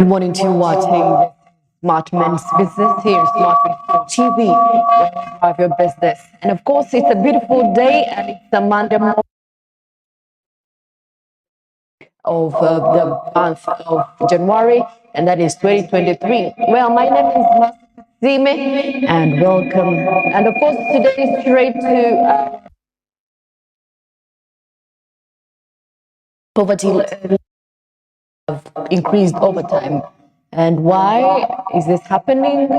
Good morning to you watching Smart Men's Business here, Smart TV, where you drive your business. And of course, it's a beautiful day and it's a Monday morning of the month of January, and that is 2023. Well, my name is Masime, and welcome. And of course, today is straight to poverty have increased over time. And why is this happening?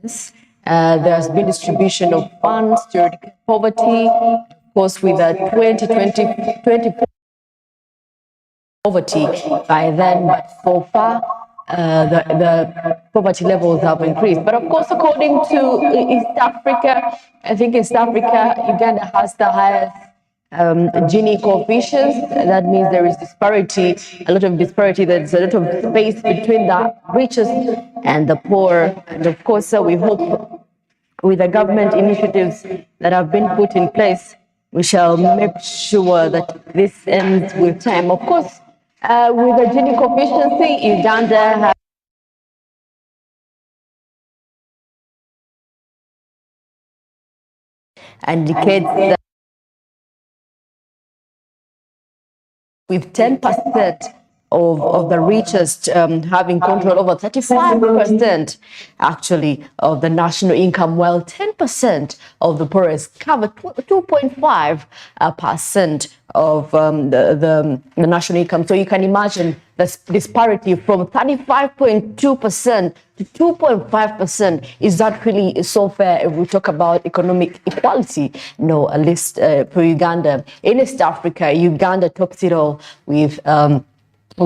Yes, there's been distribution of funds to eradicate poverty. Of course, with the 2020 poverty by then, but so far the poverty levels have increased. But of course, according to East Africa, I think East Africa, Uganda has the highest Gini coefficients. That means there is disparity, a lot of disparity. There's a lot of space between the richest and the poor. And of course, we hope with the government initiatives that have been put in place, we shall make sure that this ends with time. Of course, with the Gini coefficient, Uganda indicates that with 10% of the richest having control over 35% actually of the national income, while 10% of the poorest cover 2.5% of the national income. So you can imagine the disparity from 35.2% to 2.5%. Is that really so fair if we talk about economic equality? No, at least for Uganda. In East Africa, Uganda tops it all with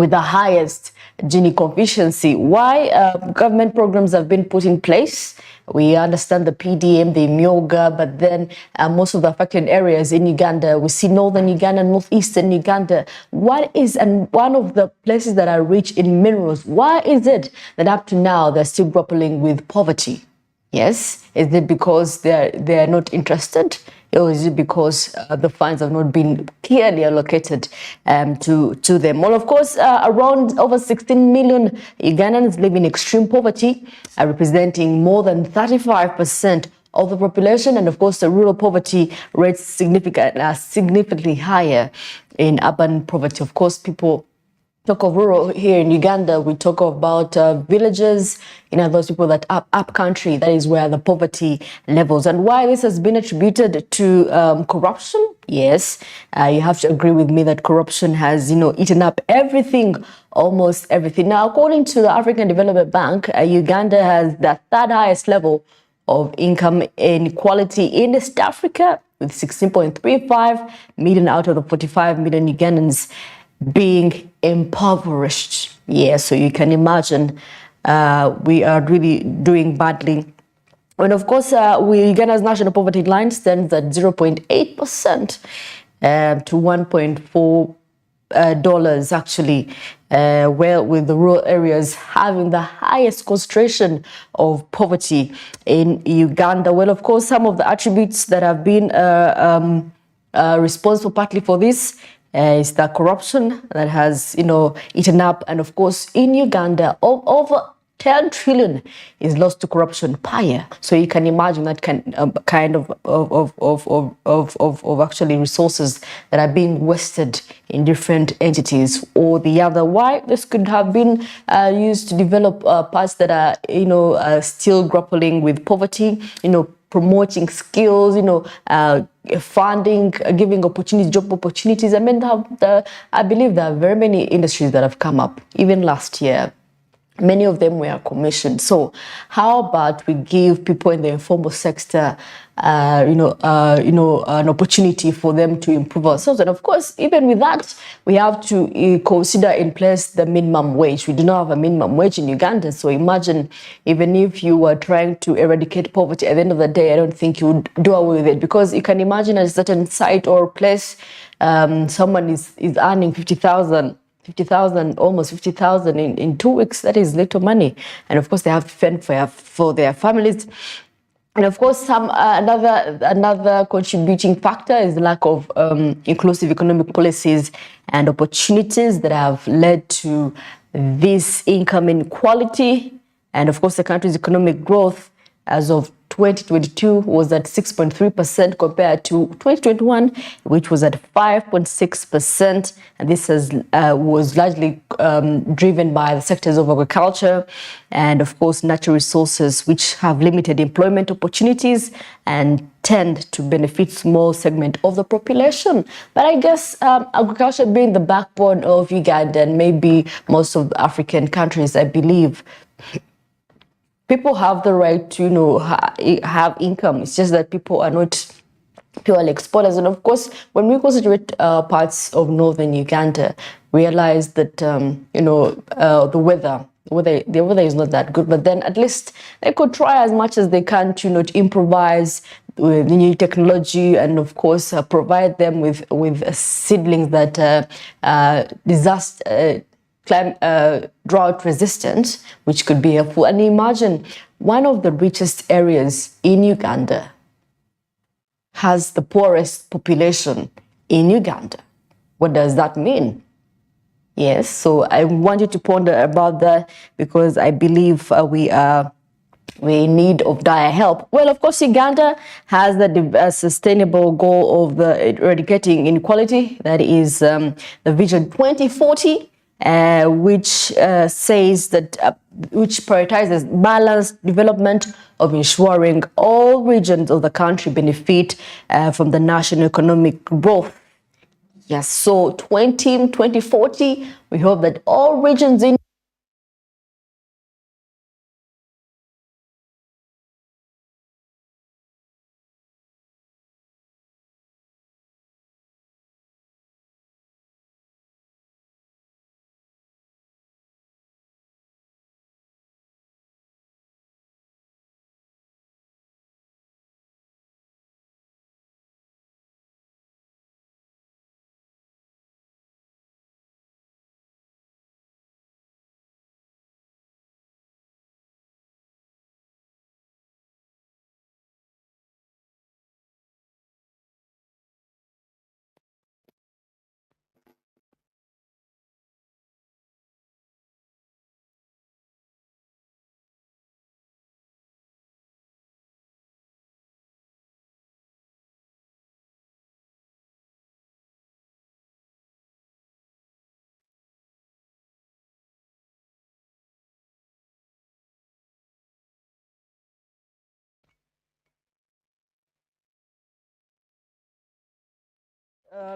the highest Gini coefficient. Why government programs have been put in place? We understand the PDM, the Myoga, but then most of the affected areas in Uganda, we see northern Uganda, northeastern Uganda. What is, and one of the places that are rich in minerals, why is it that up to now they're still grappling with poverty? Yes, is it because they're not interested? Or is it because the funds have not been clearly allocated to them? Well, of course, around over 16 million Ugandans live in extreme poverty, representing more than 35% of the population. And of course, the rural poverty rates significantly higher in urban poverty. Of course, people talk of rural here in Uganda, we talk about villages, those people that up country, that is where the poverty levels. And why this has been attributed to corruption? Yes, you have to agree with me that corruption has, eaten up everything, almost everything. Now, according to the African Development Bank, Uganda has the third highest level of income inequality in East Africa, with 16.35 million out of the 45 million Ugandans being impoverished. Yeah, so you can imagine we are really doing badly. And of course, Uganda's national poverty line stands at 0.8% to $1.4 actually, well, with the rural areas having the highest concentration of poverty in Uganda. Well, of course, some of the attributes that have been responsible partly for this is the corruption that has, eaten up. And of course, in Uganda, over 10 trillion is lost to corruption per year. So you can imagine that kind of actually resources that are being wasted in different entities or the other. Why this could have been used to develop parts that are, still grappling with poverty, promoting skills, funding, giving opportunities, job opportunities. I mean, I believe there are very many industries that have come up, even last year. Many of them were commissioned. So how about we give people in the informal sector, an opportunity for them to improve ourselves? And of course, even with that, we have to consider in place the minimum wage. We do not have a minimum wage in Uganda. So imagine, even if you were trying to eradicate poverty, at the end of the day, I don't think you would do away with it, because you can imagine at a certain site or place, someone is earning 50,000, almost 50,000 in 2 weeks. That is little money. And of course, they have to fend for their families. And of course, another contributing factor is the lack of inclusive economic policies and opportunities that have led to this income inequality. And of course, the country's economic growth as of 2022 was at 6.3% compared to 2021, which was at 5.6%. And this was largely driven by the sectors of agriculture and, of course, natural resources, which have limited employment opportunities and tend to benefit small segment of the population. But I guess agriculture being the backbone of Uganda and maybe most of the African countries, I believe, people have the right to, have income. It's just that people are not purely exporters. And of course, when we concentrate parts of northern Uganda, realize that, the weather is not that good. But then at least they could try as much as they can to, to improvise with new technology and, of course, provide them with seedlings that drought resistant, which could be helpful. And imagine one of the richest areas in Uganda has the poorest population in Uganda. What does that mean? Yes, so I want you to ponder about that, because I believe we are in need of dire help. Well, of course, Uganda has the sustainable goal of eradicating inequality. That is the Vision 2040. Which says that which prioritizes balanced development of ensuring all regions of the country benefit from the national economic growth. Yes, so 2040, we hope that all regions in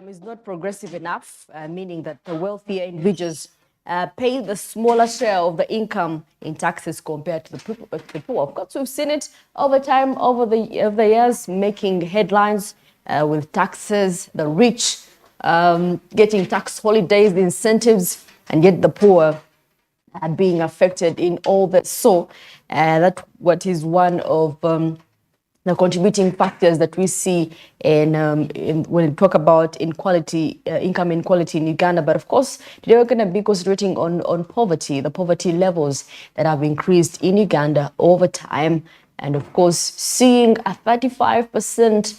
is not progressive enough, meaning that the wealthier individuals pay the smaller share of the income in taxes compared to the poor. Of course, we've seen it over time, over the years, making headlines with taxes, the rich getting tax holidays, the incentives, and yet the poor are being affected in all that. So that what is one of the contributing factors that we see in when we talk about inequality, income inequality in Uganda. But of course, today we're going to be concentrating on poverty, the poverty levels that have increased in Uganda over time, and of course, seeing a 35%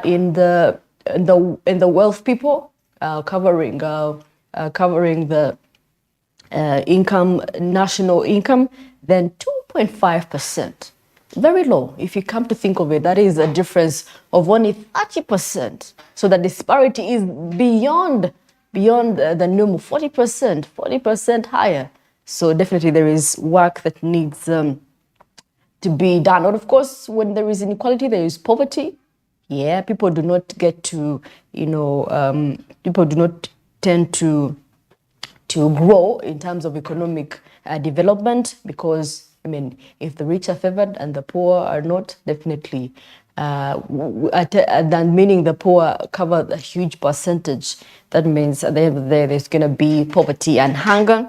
in the wealth people, covering the income, national income, then 2.5%. Very low. If you come to think of it, that is a difference of only 30%. So the disparity is beyond the normal 40% higher. So definitely there is work that needs to be done. And of course, when there is inequality, there is poverty. Yeah, people do not get to, people do not tend to grow in terms of economic development, because if the rich are favored and the poor are not, definitely, then meaning the poor cover a huge percentage. That means at the end of the day, there's going to be poverty and hunger.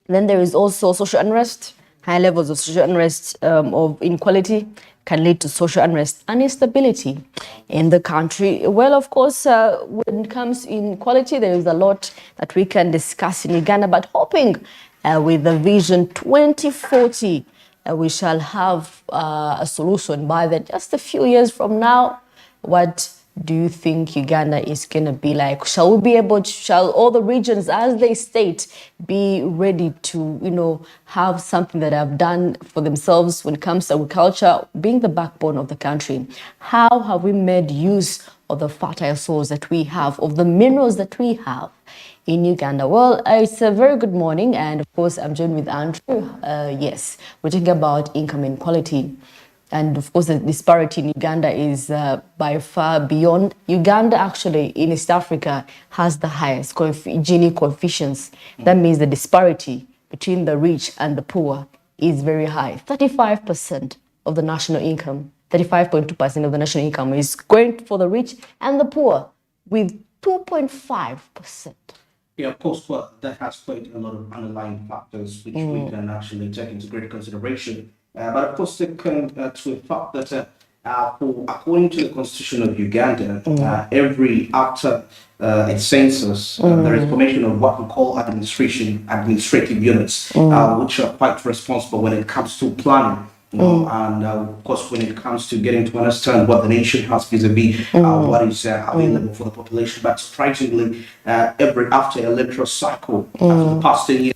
Then there is also social unrest. High levels of social unrest of inequality can lead to social unrest and instability in the country. Well, of course, when it comes to inequality, there is a lot that we can discuss in Uganda, but hoping with the Vision 2040, we shall have a solution by then. Just a few years from now, what do you think Uganda is going to be like? Shall we be able to, shall all the regions as they state be ready to, have something that have done for themselves when it comes to agriculture, being the backbone of the country? How have we made use of the fertile soils that we have, of the minerals that we have in Uganda? Well, it's a very good morning, and of course, I'm joined with Andrew. Yes, we're talking about income inequality. And of course, the disparity in Uganda is by far beyond. Uganda, actually, in East Africa, has the highest Gini coefficients. That means the disparity between the rich and the poor is very high. 35% of the national income, 35.2% of the national income is going for the rich and the poor, with 2.5%. Yeah, of course, well, that has quite a lot of underlying factors which we can actually take into great consideration. But of course, to the fact that according to the constitution of Uganda, every after its census, there is formation of what we call administrative units, which are quite responsible when it comes to planning. And of course, when it comes to getting to understand what the nation has vis-a-vis what is available for the population. But surprisingly, every after electoral cycle, after the past 10 years,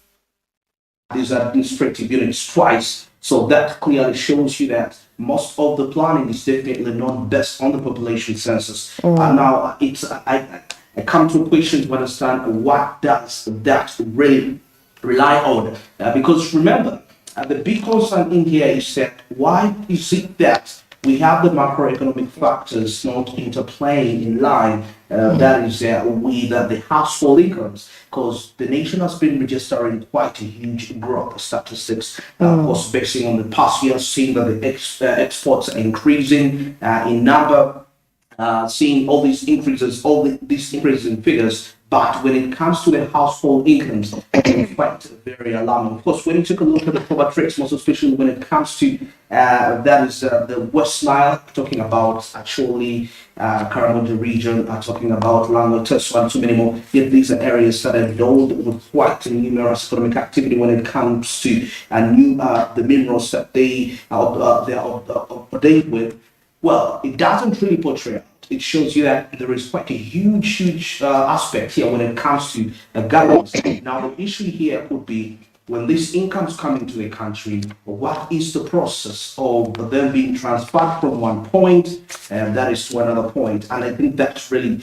these administrative units twice. So that clearly shows you that most of the planning is definitely not based on the population census. And now I come to a question to understand what does that really rely on? Because remember, the big concern in here is that why is it that we have the macroeconomic factors not interplaying in line, that is with the household incomes, because the nation has been registering quite a huge growth statistics, of course, basing on the past year, seeing that the exports are increasing in number, seeing all these increases, these increases in figures. But when it comes to the household incomes, it's quite very alarming. Of course, when you take a look at the poverty rates, most especially when it comes to that is the West Nile, talking about actually Karamoja region, talking about Lango, Tesla, and too many more. Yet these are areas that are endowed with quite numerous economic activity when it comes to the minerals that they are ordained with. Well, it doesn't really portray out. It shows you that there is quite a huge aspect here when it comes to governance. Now, the issue here could be when these incomes come into the country, what is the process of them being transferred from one point and that is to another point? And I think that really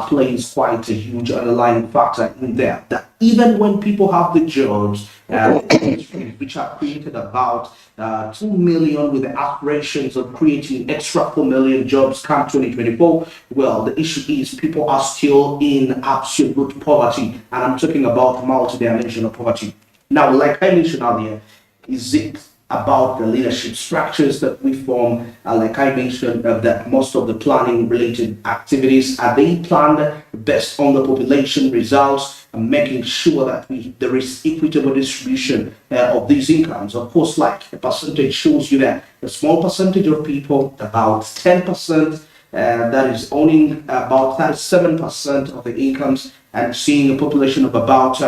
plays quite a huge underlying factor in there. That even when people have the jobs, which are created about 2 million with the aspirations of creating extra 4 million jobs come 2024, well, the issue is people are still in absolute poverty. And I'm talking about multidimensional poverty. Now, like I mentioned earlier, is it about the leadership structures that we form? Like I mentioned, that most of the planning related activities, are they planned based on the population results and making sure that there is equitable distribution of these incomes? Of course, like the percentage shows you that a small percentage of people, about 10%, that is owning about 37% of the incomes, and seeing a population of about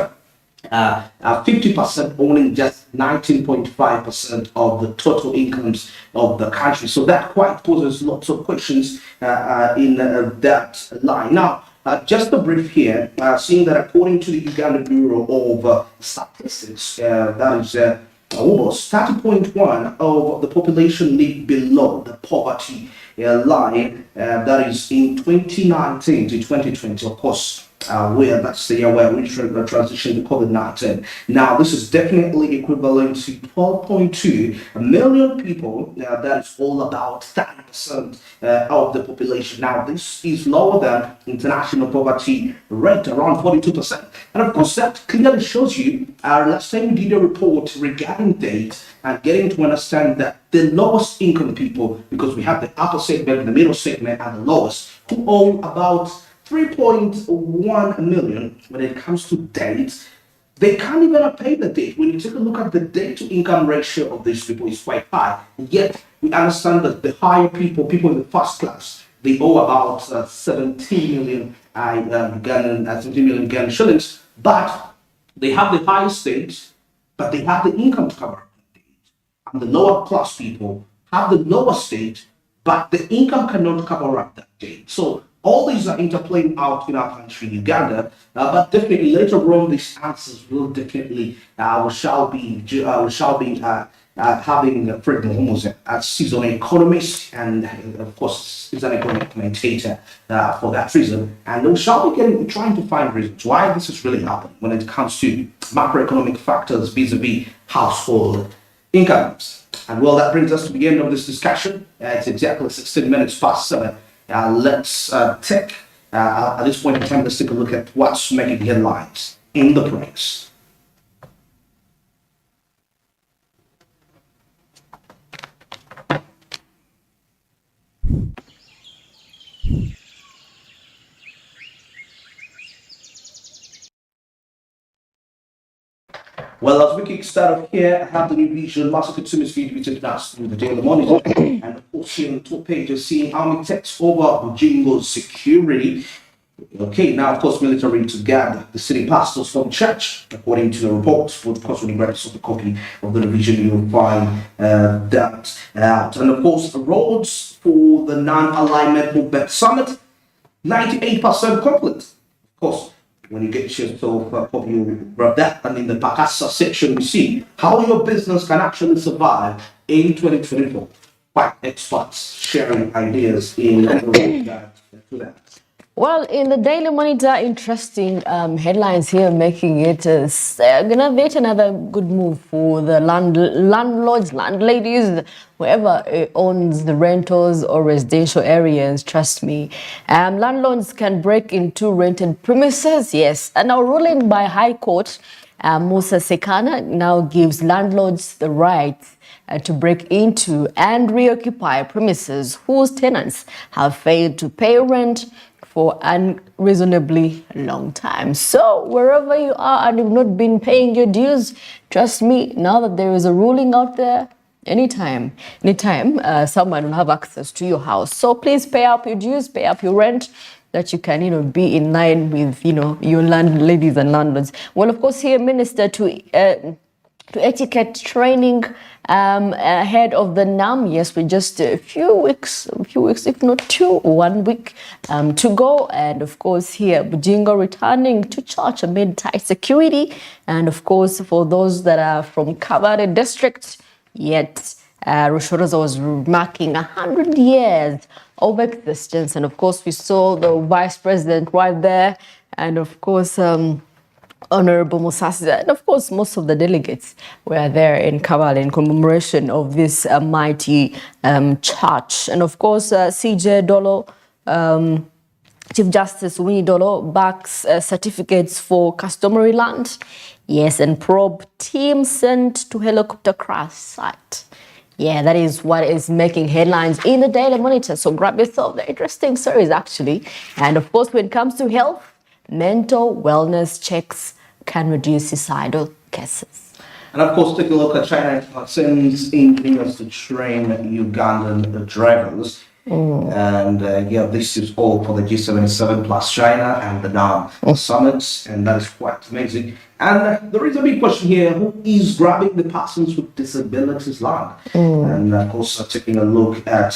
50% owning just 19.5% of the total incomes of the country. So that quite poses lots of questions in that line. Now, just a brief here, seeing that according to the Uganda Bureau of Statistics, that is almost 30.1 of the population live below the poverty line, that is in 2019 to 2020, of course. Where that's the year where we transitioned to COVID-19. Now, this is definitely equivalent to 12.2 million people. That is all about 30% of the population. Now, this is lower than international poverty rate, around 42%. And of course, that clearly shows you, last time we did a report regarding dates and getting to understand that the lowest income people, because we have the upper segment, the middle segment, and the lowest, who own about 3.1 million when it comes to dates, they can't even pay the debt. When you take a look at the debt to income ratio of these people, is quite high. Yet we understand that the higher people in the first class, they owe about 17 million Ugandan shillings, but they have the highest state, but they have the income to cover. And the lower class people have the lower state, but the income cannot cover up that gain. So all these are interplaying out in our country, Uganda, but definitely later on, these answers will definitely we shall be having Fred Mohomoze as he's an economist and of course he's an economic commentator for that reason, and we shall be trying to find reasons why this is really happening when it comes to macroeconomic factors vis-a-vis household incomes. And well, that brings us to the end of this discussion. It's exactly 16 minutes past 7. Let's take, at this point in time, let's take a look at what's making headlines in the press. Well, as we kick start off here, I have the new vision, master consumers feed we take us through the Daily Monitor, and of course here on the top page you're seeing Army takes over Bujingo's security. Okay, now of course military to guard the city pastors from church, according to the report. But of course when you grab a copy of the revision you'll find that out. And of course the roads for the non-alignment movement summit, 98% complete. Of course, when you get yourself a copy, you grab that, and in the Pakasa section we see how your business can actually survive in 2024. Quite experts sharing ideas in that to that. Well, in the Daily Monitor, interesting headlines here making it another good move for the landlords, landladies, whoever owns the rentals or residential areas. Trust me, landlords can break into rented premises. Yes, and now ruling by High Court, Musa Sekana now gives landlords the right to break into and reoccupy premises whose tenants have failed to pay rent for unreasonably long time. So wherever you are and you've not been paying your dues, trust me, now that there is a ruling out there, anytime, someone will have access to your house. So please pay up your dues, pay up your rent, that you can, be in line with, your landladies and landlords. Well, of course, here, Minister to etiquette training ahead of the NAM. Yes, we're just a few weeks, if not 1 week to go. And of course here, Bujingo returning to church amid tight security. And of course, for those that are from Kabare district, yet Rushoroza was marking 100 years of existence. And of course, we saw the vice president right there. And of course, Honorable Musasiza, and of course most of the delegates were there in Kavala in commemoration of this mighty church. And of course CJ Dolo, Chief Justice Winnie Dolo backs certificates for customary land. Yes, and probe team sent to helicopter crash site. Yeah, that is what is making headlines in the Daily Monitor. So grab yourself the interesting stories actually. And of course when it comes to health, mental wellness checks can reduce suicidal cases. And of course, take a look at China sends engineers to train Ugandan drivers. And this is all for the G77 plus China and the NAM summits, and that is quite amazing. And there is a big question here: who is grabbing the persons with disabilities land? And of course, taking a look at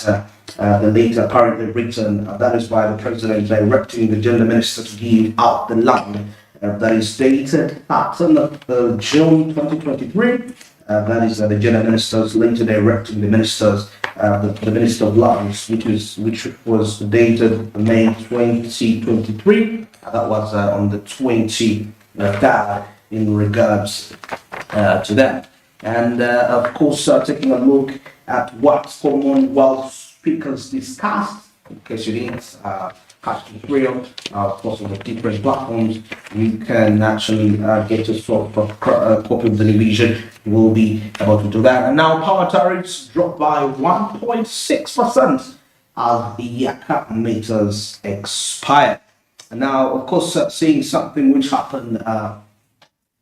the letter currently written, that is by the president directing the gender minister to give out the land. That is dated 13th of June 2023. That is the gender ministers later directing the ministers, the Minister of Lands, which was dated May 2023. That was on the 23rd in regards to that. And of course, taking a look at what Commonwealth speakers discussed, in case you didn't catch the real, of course, on the different platforms, you can actually get yourself a copy of the revision. You will be able to do that. And now power tariffs dropped by 1.6% as the Yaka meters expire. And now, of course, seeing something which happened,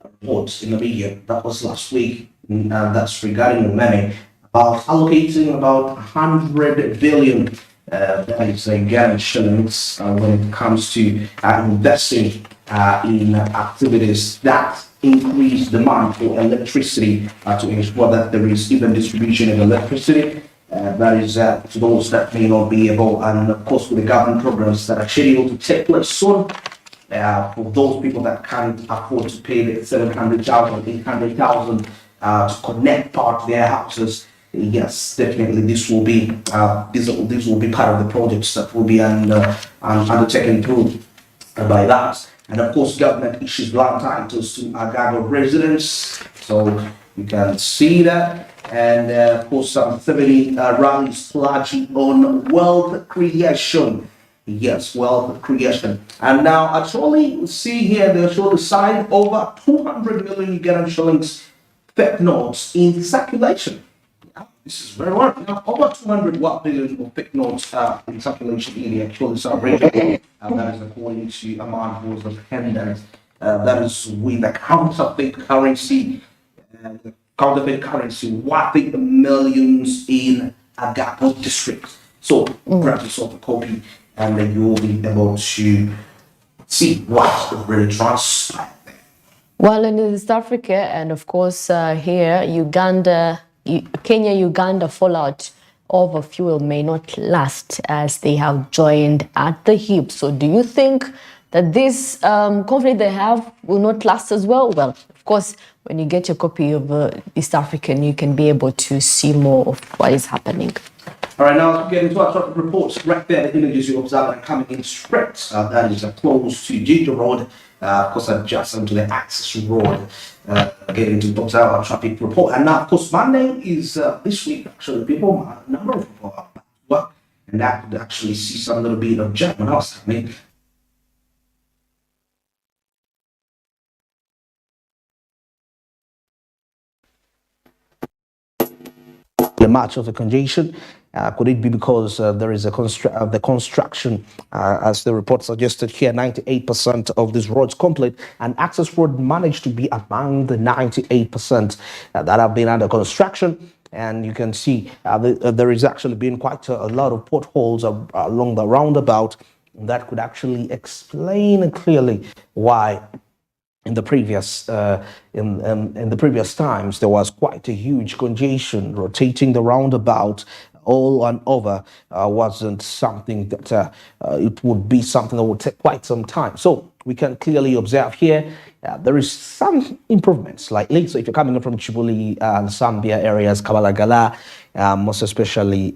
reports in the media, that was last week, that's regarding the money, about allocating about 100 billion that is Ghana shillings when it comes to investing in activities that increase demand for electricity to ensure that there is even distribution of electricity. That is to those that may not be able, and of course with the government programs that are scheduled to take place soon, for those people that can't afford to pay the 700,000, 800,000 to connect part of their houses, yes, definitely this will be this will be part of the projects that will be undertaken through by that. And of course, government issues land titles to Agago residents, so you can see that. And of course, some 70 rallies pledging on wealth creation. Yes, wealth creation. And now, actually, see here, they show the sign over 200 million Ugandan shillings fake notes in circulation. This is very well. Now, over 200 billion of fake notes in circulation in the actual region. That is according to a man who was a pendant. That is with a counterfeit currency. The counterfeit currency worth millions in Agapo district. So, grab yourself a copy and then you will be able to see what really transpired there. Well, in East Africa and of course here, Kenya-Uganda fallout over fuel may not last as they have joined at the hip. So do you think that this conflict they have will not last as well? Well, of course, when you get your copy of East African, you can be able to see more of what is happening. All right, now let's get into our traffic reports. Right there, the images you observe are coming in straight. That is close to Ginger Road. Of course, adjacent to the access road. Getting to observe our traffic report. And now, of course, Monday is this week. Actually, a number of people are back to work. And that could actually see some little bit of jam when I was coming. Much of the congestion. Could it be because there is the construction, as the report suggested here, 98% of these roads complete, and access road managed to be among the 98% that have been under construction. And you can see there is actually been quite a lot of potholes along the roundabout. That could actually explain clearly why in the previous times there was quite a huge congestion. Rotating the roundabout all and over wasn't something that it would be something that would take quite some time. So we can clearly observe here there is some improvements slightly. So if you're coming in from Chibuli and Zambia areas, Kabalagala, most especially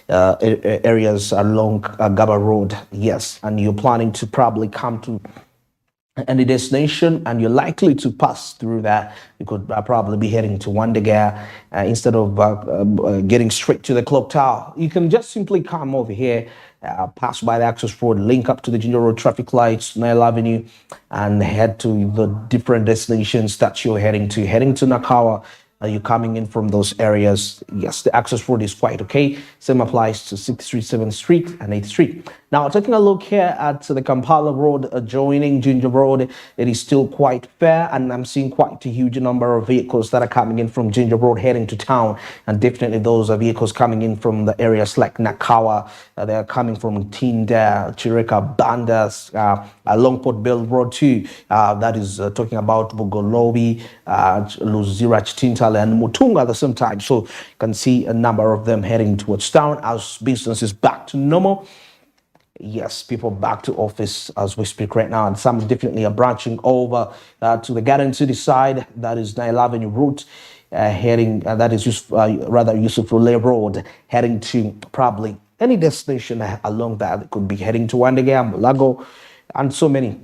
areas along Gaba Road, yes, and you're planning to probably come to any destination and you're likely to pass through that, you could probably be heading to Wandega instead of getting straight to the clock tower. You can just simply come over here, pass by the access road, link up to the Ginger Road traffic lights, Nile Avenue, and head to the different destinations that you're heading to. Heading to Nakawa, you're coming in from those areas, yes, the access road is quite okay. Same applies to 6th Street, 7th Street, and 8th Street. Now, taking a look here at the Kampala Road adjoining Ginger Road, it is still quite fair, and I'm seeing quite a huge number of vehicles that are coming in from Ginger Road heading to town, and definitely those are vehicles coming in from the areas like Nakawa. They are coming from Tinda, Chireka, Bandas, along Port Bell Road too. That is talking about Bugolobi, Luzira, Tintale, and Mutunga at the same time. So you can see a number of them heading towards town as business is back to normal. Yes, people back to office as we speak right now, and some definitely are branching over to the Garden City side. That is Nile Avenue route, heading. That is Yusuf Rule Road, heading to probably any destination along that. It could be heading to Wandega, Mulago, and so many.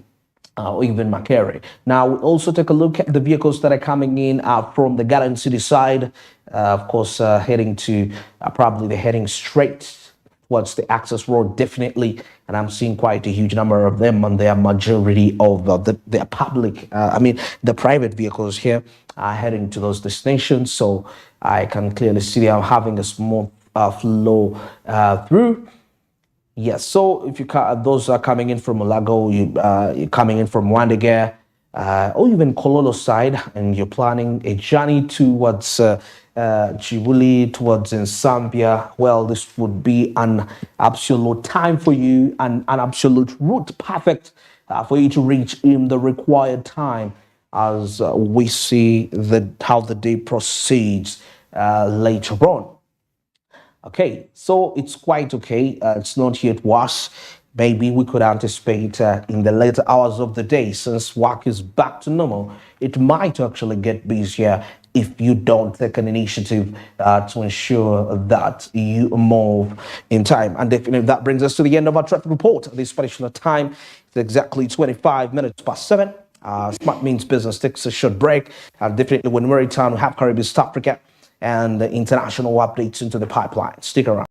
Or even Makere. Now, we'll also take a look at the vehicles that are coming in from the Garden City side. Of course, heading to probably they're heading straight towards the access road, definitely. And I'm seeing quite a huge number of them, and the majority of the public, the private vehicles here are heading to those destinations. So I can clearly see them having a smooth flow through. Yes, so if you those are coming in from Mulago, you're coming in from Wandega, or even Kololo side, and you're planning a journey towards Chibuli, towards Zambia, well, this would be an absolute time for you, and an absolute route perfect for you to reach in the required time, as we see how the day proceeds later on. Okay, so it's quite okay. It's not yet worse. Maybe we could anticipate in the later hours of the day, since work is back to normal, it might actually get busier if you don't take an initiative to ensure that you move in time. And definitely that brings us to the end of our traffic report at this particular time. It's exactly 25 minutes past 7. Smart Means Business takes a short break. And definitely when we're in town, we have Caribbean South Africa and the international updates into the pipeline. Stick around.